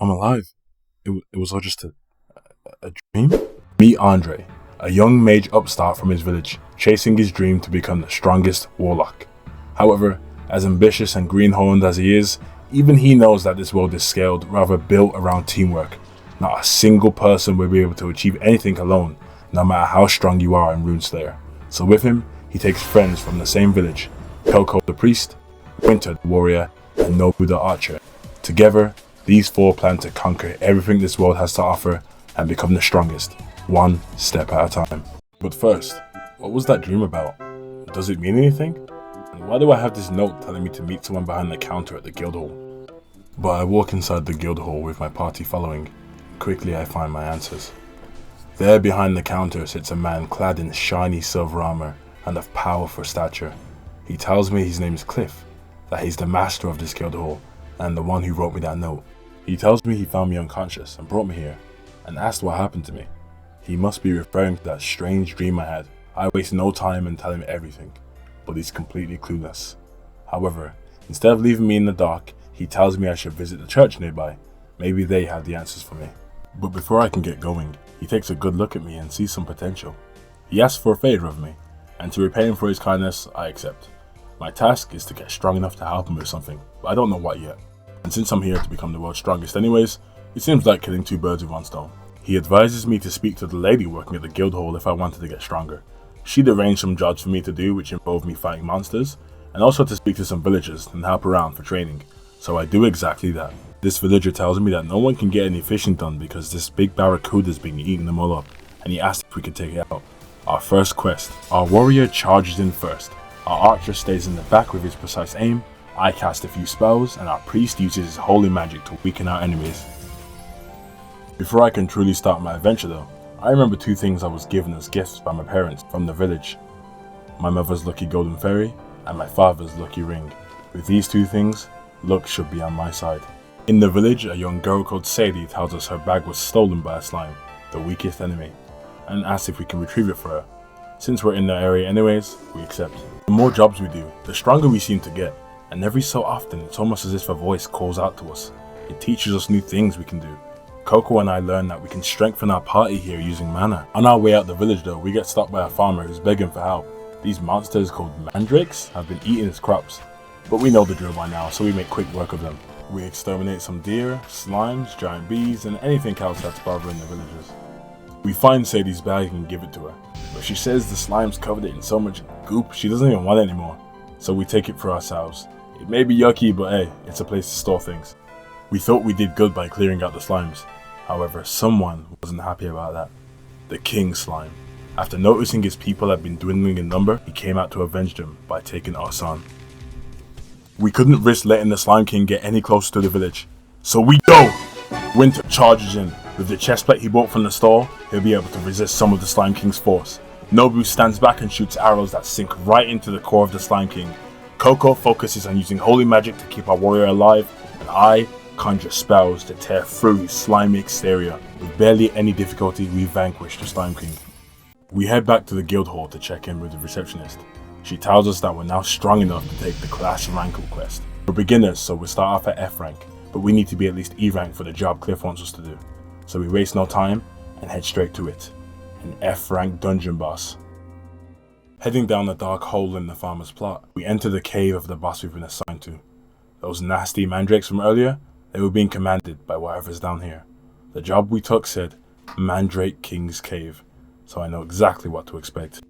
I'm alive. It was all just a dream? Meet Andre, a young mage upstart from his village, chasing his dream to become the strongest warlock. However, as ambitious and greenhorned as he is, even he knows that this world is scaled, rather built around teamwork. Not a single person will be able to achieve anything alone, no matter how strong you are in RuneSlayer. So with him, he takes friends from the same village, Coco the priest, Winter the warrior, and Nobu the archer. Together, these four plan to conquer everything this world has to offer and become the strongest, one step at a time. But first, what was that dream about? Does it mean anything? And why do I have this note telling me to meet someone behind the counter at the guild hall? But I walk inside the guild hall with my party following. Quickly I find my answers. There behind the counter sits a man clad in shiny silver armor and of powerful stature. He tells me his name is Cliff, that he's the master of this guild hall and the one who wrote me that note. He tells me he found me unconscious and brought me here, and asked what happened to me. He must be referring to that strange dream I had. I waste no time and tell him everything, but he's completely clueless. However, instead of leaving me in the dark, he tells me I should visit the church nearby. Maybe they have the answers for me. But before I can get going, he takes a good look at me and sees some potential. He asks for a favor of me, and to repay him for his kindness, I accept. My task is to get strong enough to help him with something, but I don't know what yet. And since I'm here to become the world's strongest anyways, it seems like killing two birds with one stone. He advises me to speak to the lady working at the guild hall if I wanted to get stronger. She'd arranged some jobs for me to do which involved me fighting monsters, and also to speak to some villagers and help around for training. So I do exactly that. This villager tells me that no one can get any fishing done because this big barracuda's been eating them all up, and he asked if we could take it out. Our first quest. Our warrior charges in first. Our archer stays in the back with his precise aim. I cast a few spells, and our priest uses his holy magic to weaken our enemies. Before I can truly start my adventure though, I remember two things I was given as gifts by my parents from the village. My mother's lucky golden fairy, and my father's lucky ring. With these two things, luck should be on my side. In the village, a young girl called Sadie tells us her bag was stolen by a slime, the weakest enemy, and asks if we can retrieve it for her. Since we're in the area anyways, we accept. The more jobs we do, the stronger we seem to get. And every so often, it's almost as if a voice calls out to us. It teaches us new things we can do. Coco and I learn that we can strengthen our party here using mana. On our way out the village though, we get stopped by a farmer who's begging for help. These monsters called mandrakes have been eating his crops. But we know the drill by now, so we make quick work of them. We exterminate some deer, slimes, giant bees, and anything else that's bothering the villagers. We find Sadie's bag and give it to her. But she says the slimes covered it in so much goop she doesn't even want it anymore. So we take it for ourselves. It may be yucky, but hey, it's a place to store things. We thought we did good by clearing out the slimes. However, someone wasn't happy about that. The king slime. After noticing his people had been dwindling in number, he came out to avenge them by taking us on. We couldn't risk letting the slime king get any closer to the village. So we go! Winter charges in. With the chestplate he bought from the store, he'll be able to resist some of the slime king's force. Nobu stands back and shoots arrows that sink right into the core of the slime king. Coco focuses on using holy magic to keep our warrior alive, and I conjure spells to tear through his slimy exterior. With barely any difficulty, we vanquish the slime king. We head back to the guild hall to check in with the receptionist. She tells us that we're now strong enough to take the class rank quest. We're beginners, so we'll start off at F rank, but we need to be at least E rank for the job Cliff wants us to do. So we waste no time and head straight to it. An F rank dungeon boss. Heading down the dark hole in the farmer's plot, we enter the cave of the boss we've been assigned to. Those nasty mandrakes from earlier, they were being commanded by whatever's down here. The job we took said Mandrake King's Cave, so I know exactly what to expect.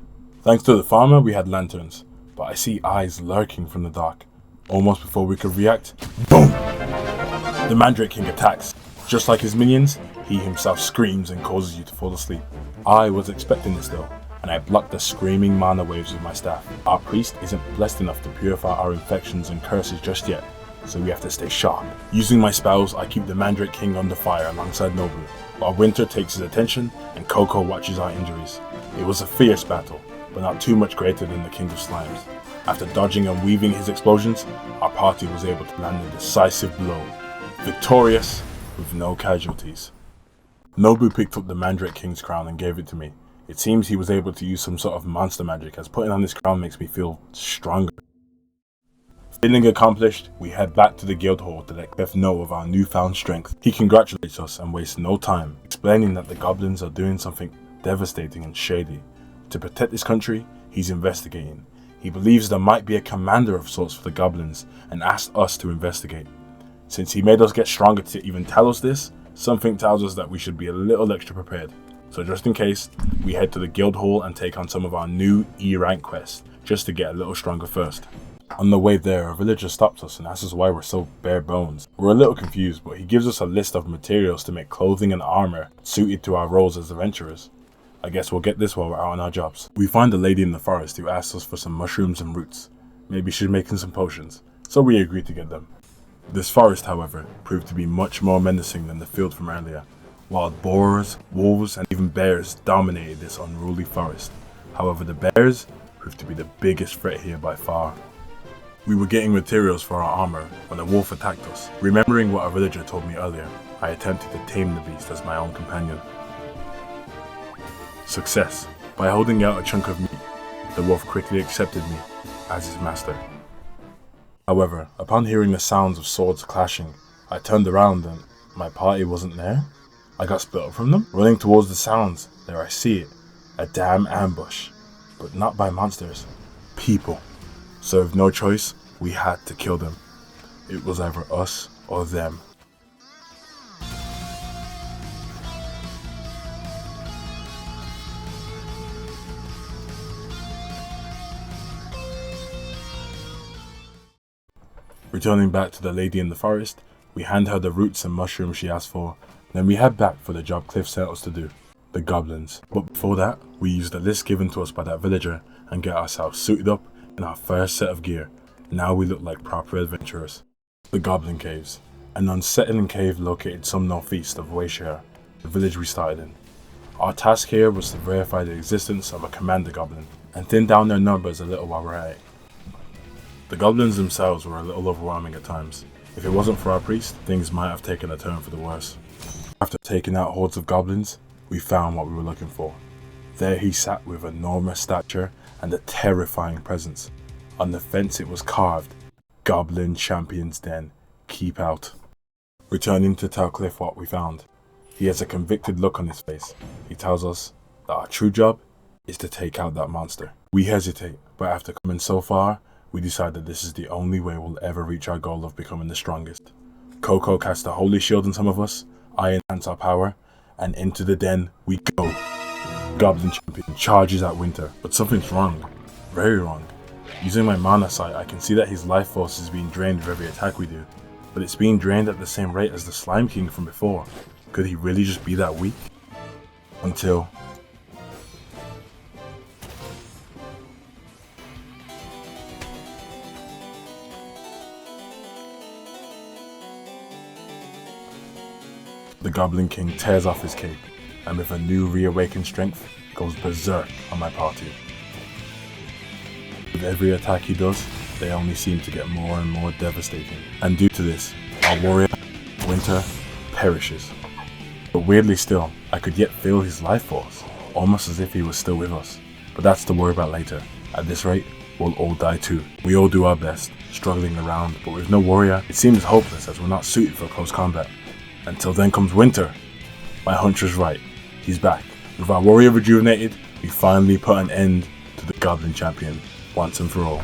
Thanks to the farmer, we had lanterns, but I see eyes lurking from the dark. Almost before we could react, boom! The Mandrake King attacks. Just like his minions, he himself screams and causes you to fall asleep. I was expecting this though, and I blocked the screaming mana waves with my staff. Our priest isn't blessed enough to purify our infections and curses just yet, so we have to stay sharp. Using my spells, I keep the Mandrake King under fire alongside Nobu, while Winter takes his attention and Coco watches our injuries. It was a fierce battle, but not too much greater than the King of Slimes. After dodging and weaving his explosions, our party was able to land a decisive blow. Victorious, with no casualties. Nobu picked up the Mandrake King's crown and gave it to me. It seems he was able to use some sort of monster magic, as putting on this crown makes me feel stronger. Feeling accomplished, we head back to the guild hall to let Cliff know of our newfound strength. He congratulates us and wastes no time, explaining that the goblins are doing something devastating and shady. To protect this country, he's investigating. He believes there might be a commander of sorts for the goblins and asked us to investigate. Since he made us get stronger to even tell us this, something tells us that we should be a little extra prepared. So just in case, we head to the guild hall and take on some of our new E-rank quests, just to get a little stronger first. On the way there, a villager stops us and asks us why we're so bare bones. We're a little confused, but he gives us a list of materials to make clothing and armor suited to our roles as adventurers. I guess we'll get this while we're out on our jobs. We find a lady in the forest who asks us for some mushrooms and roots. Maybe she's making some potions, so we agree to get them. This forest, however, proved to be much more menacing than the field from earlier. Wild boars, wolves, and even bears dominated this unruly forest. However, the bears proved to be the biggest threat here by far. We were getting materials for our armor when a wolf attacked us. Remembering what a villager told me earlier, I attempted to tame the beast as my own companion. Success. By holding out a chunk of meat, the wolf quickly accepted me as his master. However, upon hearing the sounds of swords clashing, I turned around and my party wasn't there. I got split up from them. Running towards the sounds, there I see it. A damn ambush. But not by monsters. People. So with no choice, we had to kill them. It was either us or them. Returning back to the lady in the forest, we hand her the roots and mushrooms she asked for, then we head back for the job Cliff sent us to do, the goblins. But before that, we use the list given to us by that villager and get ourselves suited up in our first set of gear. Now we look like proper adventurers. The Goblin Caves, an unsettling cave located some northeast of Wayshire, the village we started in. Our task here was to verify the existence of a commander goblin and thin down their numbers a little while we're at it. The goblins themselves were a little overwhelming at times. If it wasn't for our priest, things might have taken a turn for the worse. After taking out hordes of goblins, we found what we were looking for. There he sat with enormous stature and a terrifying presence. On the fence it was carved, Goblin Champion's Den, keep out. Returning to tell Cliff what we found. He has a convicted look on his face. He tells us that our true job is to take out that monster. We hesitate, but after coming so far, we decide that this is the only way we'll ever reach our goal of becoming the strongest. Coco casts a holy shield on some of us, I enhance our power, and into the den we go. Goblin Champion charges at Winter, but something's wrong. Very wrong. Using my mana sight, I can see that his life force is being drained with every attack we do, but it's being drained at the same rate as the Slime King from before. Could he really just be that weak? Until... the Goblin King tears off his cape, and with a new reawakened strength, goes berserk on my party. With every attack he does, they only seem to get more and more devastating. And due to this, our warrior, Winter, perishes. But weirdly still, I could yet feel his life force, almost as if he was still with us. But that's to worry about later. At this rate, we'll all die too. We all do our best, struggling around, but with no warrior, it seems hopeless as we're not suited for close combat. Until then comes Winter. My hunch was right. He's back. With our warrior rejuvenated, we finally put an end to the Goblin Champion, once and for all.